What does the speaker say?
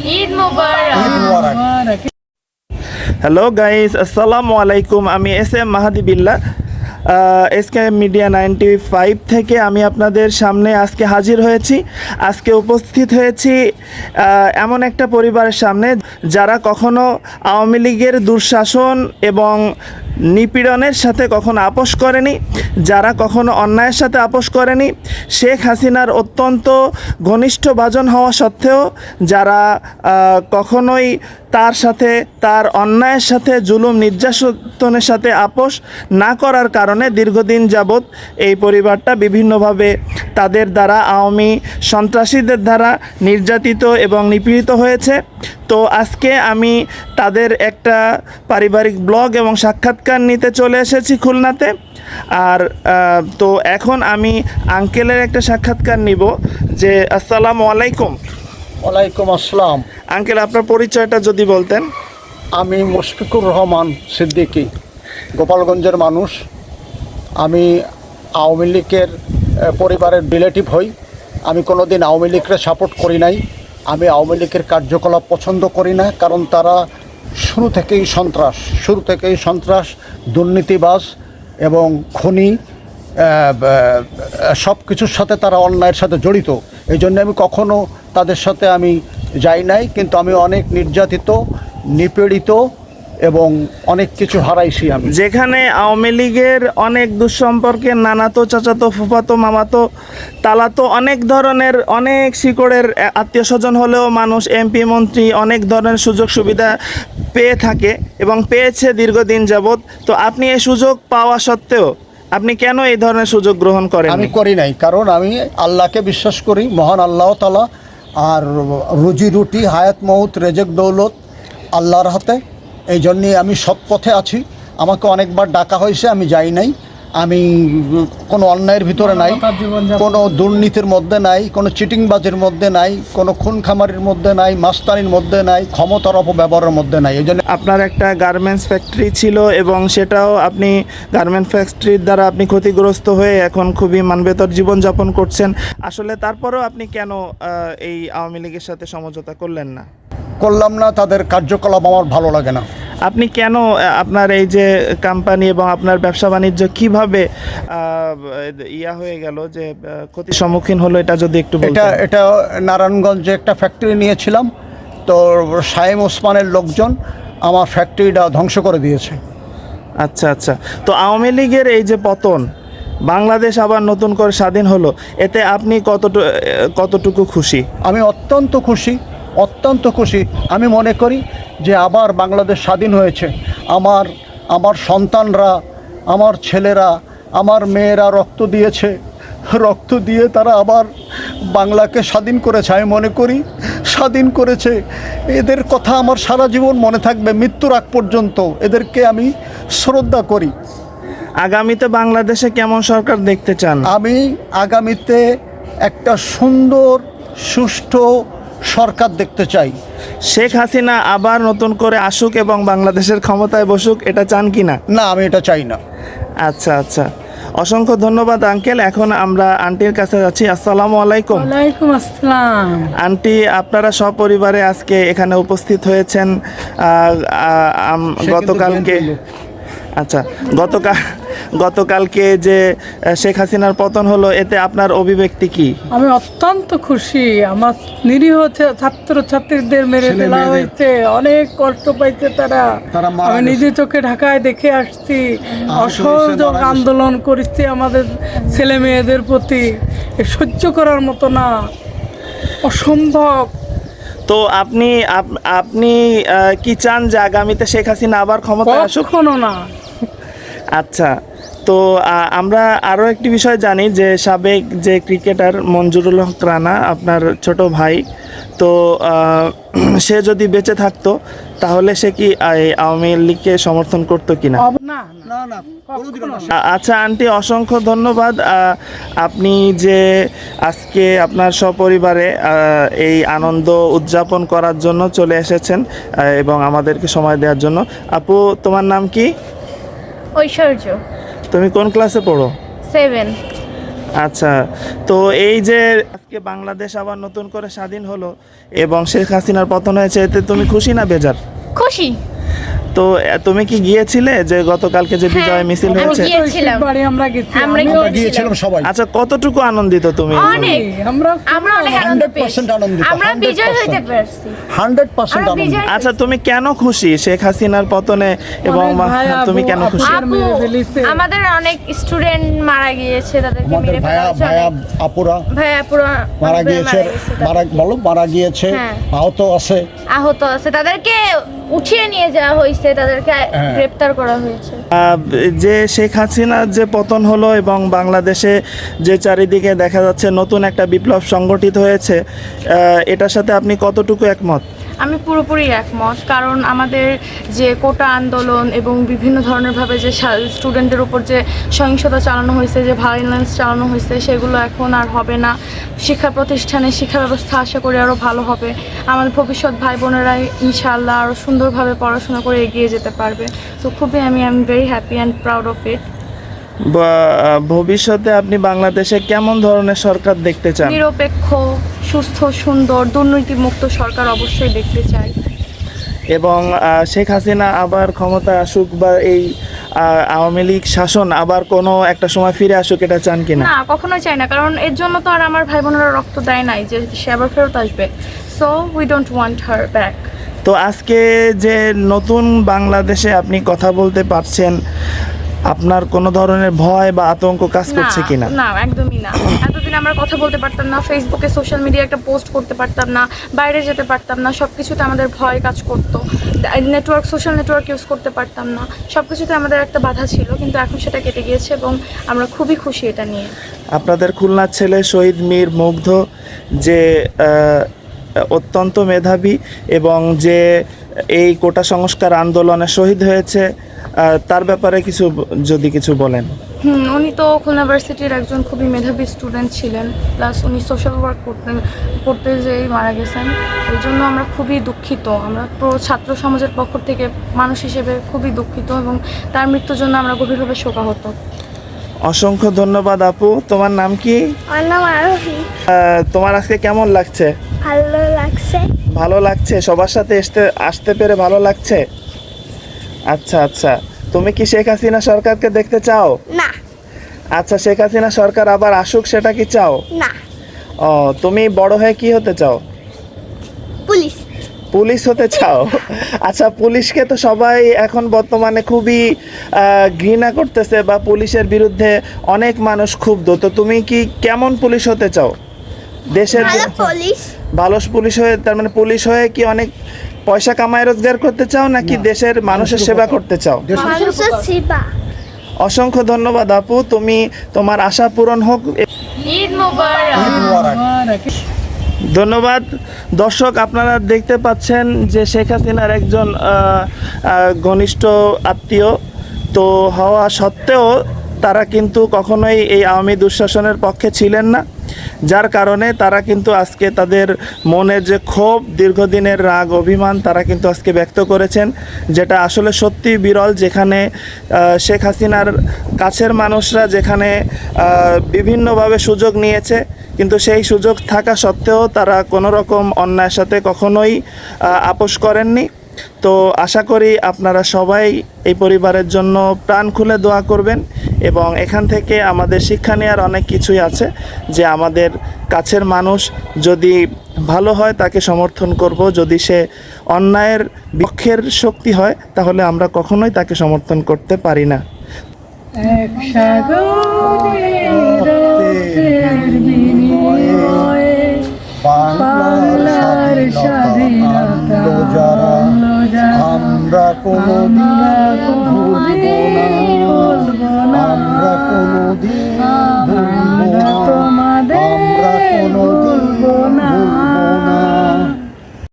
ঈদ মোবারক। ঈদ মোবারক। Hello guys, আসসালামু আলাইকুম। আমি এস এম মাহাদি বিল্লাহ, এসকে মিডিয়া 95 থেকে আমি আপনাদের সামনে আজকে হাজির হয়েছি। আজকে উপস্থিত হয়েছি এমন একটা পরিবারের সামনে যারা কখনো আওয়ামী লীগের দুঃশাসন এবং নিপীড়নের সাথে কখনো আপোষ করেনি, যারা কখনো অন্যায়ের সাথে আপোষ করেনি, শেখ হাসিনার অত্যন্ত ঘনিষ্ঠ ভাজন হওয়া সত্ত্বেও যারা কখনোই তার সাথে, তার অন্যায়ের সাথে, জুলুম নির্যাতনের সাথে আপোষ না করার কারণে দীর্ঘদিন যাবৎ এই পরিবারটা বিভিন্নভাবে তাদের দ্বারা, আওয়ামী সন্ত্রাসীদের দ্বারা নির্যাতিত এবং নিপীড়িত হয়েছে। তো আজকে আমি তাদের একটা পারিবারিক ব্লগ এবং সাক্ষাৎকার নিতে চলে এসেছি খুলনাতে। আর তো এখন আমি আঙ্কেলের একটা সাক্ষাৎকার নিব। যে আসসালামু আলাইকুম। ওয়ালাইকুম আসসালাম। আঙ্কেল, আপনার পরিচয়টা যদি বলতেন। আমি মুশফিকুর রহমান সিদ্দিকী, গোপালগঞ্জের মানুষ। আমি আওয়ামী লীগের পরিবারের রিলেটিভ হই। আমি কোনো দিন আওয়ামী লীগকে সাপোর্ট করি নাই। আমি আওয়ামী লীগের কার্যকলাপ পছন্দ করি না, কারণ তারা শুরু থেকেই সন্ত্রাস, দুর্নীতিবাজ এবং খুনি, সব কিছুর সাথে তারা অন্যায়ের সাথে জড়িত। এই জন্য আমি কখনো তাদের সাথে আমি যাই নাই, কিন্তু আমি অনেক নির্যাতিত, নিপীড়িত এবং অনেক কিছু হারাইছি আমি। যেখানে আওয়ামী লীগের অনেক দুঃসম্পর্কের নানাতো, চাচাতো, ফুফাতো, মামাতো, তালাতো, অনেক ধরনের, অনেক শিকড়ের আত্মীয় স্বজন হলেও মানুষ এমপি, মন্ত্রী অনেক ধরনের সুযোগ সুবিধা পেয়ে থাকে এবং পেয়েছে দীর্ঘদিন যাবৎ। তো আপনি এই সুযোগ পাওয়া সত্ত্বেও আপনি কেন এই ধরনের সুযোগ গ্রহণ করেন? আমি করি নাই, কারণ আমি আল্লাহকে বিশ্বাস করি, মহান আল্লাহ তাআলা। আর রুজি রুটি, হায়াত মৌত, রেজেক দৌলত আল্লাহর হাতে। এই জন্যে আমি সৎ পথে আছি। আমাকে অনেকবার ডাকা হয়েছে, আমি যাই নাই। আমি কোনো অন্যায়ের ভিতরে নাই, কোনো দুর্নীতির মধ্যে নাই, কোনো চিটিংবাজির মধ্যে নাই, কোনো খুন খামারির মধ্যে নাই, মাস্তানির মধ্যে নাই, ক্ষমতার অপব্যবহারের মধ্যে নাই। এই জন্য আপনার একটা গার্মেন্টস ফ্যাক্টরি ছিল এবং সেটাও আপনি, গার্মেন্টস ফ্যাক্টরির দ্বারা আপনি ক্ষতিগ্রস্ত হয়ে এখন খুবই মানবেতর জীবনযাপন করছেন। আসলে তারপরেও আপনি কেন এই আওয়ামী লীগের সাথে সমঝোতা করলেন না? করলাম না, তাদের কার্যকলাপ আমার ভালো লাগে না। আপনি কেন আপনার এই যে কোম্পানি এবং আপনার ব্যবসা বাণিজ্য কিভাবে হয়ে গেল, যে ক্ষতির সম্মুখীন হলো, এটা যদি একটু বলতেন। এটা নারায়ণগঞ্জে একটা ফ্যাক্টরি নিয়েছিলাম, তো শায়েম ওসমানের লোকজন আমার ফ্যাক্টরিটা ধ্বংস করে দিয়েছে। আচ্ছা আচ্ছা। তো আওয়ামী লীগের এই যে পতন, বাংলাদেশ আবার নতুন করে স্বাধীন হলো, এতে আপনি কতটুকু খুশি? আমি অত্যন্ত খুশি। আমি মনে করি যে আবার বাংলাদেশ স্বাধীন হয়েছে। আমার সন্তানরা, আমার ছেলেরা, আমার মেয়েরা রক্ত দিয়ে তারা আবার বাংলাকে স্বাধীন করেছে। আমি মনে করি স্বাধীন করেছে। এদের কথা আমার সারা জীবন মনে থাকবে, মৃত্যুর আগ পর্যন্ত এদেরকে আমি শ্রদ্ধা করি। আগামীতে বাংলাদেশে কেমন সরকার দেখতে চান? আমি আগামীতে একটা সুন্দর, সুষ্ঠু সরকার দেখতে চাই। শেখ হাসিনা আবার নতুন করে আসুক এবং বাংলাদেশের ক্ষমতায় বসুক, এটা চান কি না? না, আমি এটা চাই না। আচ্ছা আচ্ছা, অসংখ্য ধন্যবাদ আঙ্কেল। এখন আমরা আন্টির কাছে যাচ্ছি। আসসালামু আলাইকুম। ওয়ালাইকুম আসসালাম। আন্টি, আপনারা সপরিবারে আজকে এখানে উপস্থিত হয়েছেন গতকালকে। আচ্ছা, গতকালকে যে শেখ হাসিনার পতন হলো, এতে আপনার অভিব্যক্তি কি? আমি অত্যন্ত খুশি। আমার নিরীহ ছাত্রছাত্রীদের মেরে ফেলা হয়েছে, অনেক কষ্ট পাইছে তারা। আমি নিজে চোখে ঢাকায় দেখে আসছি। অসহযোগ আন্দোলন করেছি আমাদের ছেলে মেয়েদের প্রতি। সহ্য করার মতো না, অসম্ভব। তো আপনি কি চান যে আগামীতে শেখ হাসিনা আবার ক্ষমতায় আসুক? কখনো না। আচ্ছা, তো আমরা আরও একটি বিষয় জানি যে সাবেক যে ক্রিকেটার মঞ্জুরুল হক রানা, আপনার ছোট ভাই, তো সে যদি বেঁচে থাকতো তাহলে সে কি আওয়ামী লীগকে সমর্থন করতো কিনা? আচ্ছা আন্টি, অসংখ্য ধন্যবাদ। আপনি যে আজকে আপনার সপরিবারে এই আনন্দ উদযাপন করার জন্য চলে এসেছেন এবং আমাদেরকে সময় দেওয়ার জন্য। আপু, তোমার নাম কি? ঐশ্বর্য। তুমি কোন ক্লাসে পড়ো? 7। আচ্ছা, তো এই যে আজকে বাংলাদেশ আবার নতুন করে স্বাধীন হলো এবং শেখ হাসিনার পতন হয়েছে, এতে তুমি খুশি না বেজার? খুশি। তো তুমি কি গিয়েছিলে যে গতকালকে যে বিজয় মিছিল আমি হয়েছে? গিয়েছিলাম। বাড়ি আমরা গেছি আমরা আমরা গিয়েছিলাম সবাই। আচ্ছা, কতটুকু আনন্দিত তুমি? অনেক। আমরা আমরা অনেক আনন্দ পেয়েছি। 100% আনন্দিত, আমরা 100% বিজয় হইতে পারছি। 100% আমরা আনন্দিত। বিজয় আচ্ছা, তুমি কেন খুশি শেখ হাসিনার পতনে এবং অনেক ভাই, তুমি আপু, কেন আপু। খুশি? আপু, মেরে ফেলেছে। আমাদের অনেক স্টুডেন্ট মারা গিয়েছে, তাদেরকে আমাদের মেরে ফেলা হয়েছে। ভাইয়া আপুরা ভাইয়া পুরো মারা গিয়েছে, মারা গিয়েছে, হ্যাঁ। আহত আছে। আহত আছে, তাদেরকে উঠিয়ে নিয়ে যাওয়া হয়েছে, তাদেরকে গ্রেপ্তার করা হয়েছে। যে শেখ হাসিনার যে পতন হলো এবং বাংলাদেশে যে চারিদিকে দেখা যাচ্ছে নতুন একটা বিপ্লব সংগঠিত হয়েছে, এটার সাথে আপনি কতটুকু একমত? আমি পুরোপুরি একমত, কারণ আমাদের যে কোটা আন্দোলন এবং বিভিন্ন ধরনের ভাবে যে স্টুডেন্টের উপর যে সহিংসতা চালানো হয়েছে, যে ভায়োলেন্স চালানো হয়েছে, সেগুলো এখন আর হবে না। শিক্ষা প্রতিষ্ঠানে শিক্ষা ব্যবস্থা আশা করি আরও ভালো হবে। আমাদের ভবিষ্যৎ ভাই বোনেরাই ইনশাআল্লাহ আরও সুন্দরভাবে পড়াশোনা করে এগিয়ে যেতে পারবে। তো খুবই আমি very happy and proud of it. ভবিষ্যতে আপনি বাংলাদেশে কেমন ধরনের সরকার দেখতে চান? নিরপেক্ষ, সুস্থ, সুন্দর, দুর্নীতিমুক্ত সরকার অবশ্যই দেখতে চাই। এবং শেখ হাসিনা আবার ক্ষমতায় আসুক বা এই আওয়ামী লীগ শাসন আবার কোনো একটা সময় ফিরে আসুক, এটা চান কিনা? না, কখনোই চাই না, কারণ এর জন্য তো আর আমার ভাই বোনেরা রক্ত দেয় নাই যে সে আবার ফেরত আসবে। So we don't want her back. তো আজকে যে নতুন বাংলাদেশে আপনি কথা বলতে পারছেন, আপনার কোনো ধরনের ভয় বা আতঙ্ক কাজ করছে কিনা? না, একদমই না। এতদিন আমরা কথা বলতে পারতাম না, ফেসবুকে সোশ্যাল মিডিয়া একটা পোস্ট করতে পারতাম না, বাইরে যেতে পারতাম না, সব কিছুতে আমাদের ভয় কাজ করতো। সোশ্যাল নেটওয়ার্ক ইউজ করতে পারতাম না, সব কিছুতে আমাদের একটা বাধা ছিল, কিন্তু এখন সেটা কেটে গিয়েছে এবং আমরা খুবই খুশি এটা নিয়ে। আপনাদের খুলনার ছেলে শহীদ মীর মুগ্ধ যে অত্যন্ত মেধাবী এবং যে এই কোটা সংস্কার আন্দোলনে শহীদ হয়েছে, তার ব্যাপারে কিছু বলেন। উনি তো খুলনা ভার্সিটির একজন খুবই মেধাবী স্টুডেন্ট ছিলেন, প্লাস উনি সোশ্যাল ওয়ার্ক করতে যেই মারা গেছেন। এই জন্য আমরা খুবই দুঃখিত, আমরা পুরো ছাত্র সমাজের পক্ষ থেকে মানুষ হিসেবে খুবই দুঃখিত এবং তার মৃত্যুর জন্য আমরা গভীরভাবে শোকাহত। অসংখ্য ধন্যবাদ আপু। তোমার নাম কি? আমার নাম আরোহী। তোমার আজকে কেমন লাগছে? ভালো লাগছে। ভালো লাগছে, সবার সাথে আসতে পেরে ভালো লাগছে। আচ্ছা আচ্ছা, তুমি কি শেখ হাসিনা সরকারকে দেখতে চাও? না। আচ্ছা, শেখ হাসিনা সরকার আবার আসুক, সেটা কি চাও? না। ও, তুমি বড় হয়ে কি হতে চাও? পুলিশ। পুলিশ হতে চাও? আচ্ছা, পুলিশকে তো সবাই এখন বর্তমানে খুবই ঘৃণা করতেছে বা পুলিশের বিরুদ্ধে অনেক মানুষ ক্ষুব্ধ। তো তুমি কি কেমন পুলিশ হতে চাও? দেশের ভালো পুলিশ। ভালো পুলিশ হয়ে, তার মানে পুলিশ হয়ে কি অনেক পয়সা কামায় রোজগার করতে চাও নাকি দেশের মানুষের সেবা করতে চাও? মানুষের সেবা। অসংখ্য ধন্যবাদ আপু, তুমি তোমার আশা পূরণ হোক। ঈদ মোবারক। ধন্যবাদ। দর্শক, আপনারা দেখতে পাচ্ছেন যে শেখ হাসিনার একজন ঘনিষ্ঠ আত্মীয় তো হওয়া সত্ত্বেও তারা কিন্তু কখনোই এই আওয়ামী দুঃশাসনের পক্ষে ছিলেন না, যার কারণে তারা কিন্তু আজকে তাদের মনের যে ক্ষোভ, দীর্ঘদিনের রাগ অভিমান, তারা কিন্তু আজকে ব্যক্ত করেছেন, যেটা আসলে সত্যি বিরল। যেখানে শেখ হাসিনার কাছের মানুষরা যেখানে বিভিন্নভাবে সুযোগ নিয়েছে, কিন্তু সেই সুযোগ থাকা সত্ত্বেও তারা কোনো রকম অন্যায়ের সাথে কখনোই আপোষ করেননি। তো আশা করি আপনারা সবাই এই পরিবারের জন্য প্রাণ খুলে দোয়া করবেন এবং এখান থেকে আমাদের শিক্ষা নেওয়ার অনেক কিছুই আছে, যে আমাদের কাছের মানুষ যদি ভালো হয় তাকে সমর্থন করব, যদি সে অন্যায়ের বিপক্ষের শক্তি হয় তাহলে আমরা কখনোই তাকে সমর্থন করতে পারি না। এক সাগরে রক্তের বিনিময়ে বাংলার স্বাধীনতা আমরা কোনদিন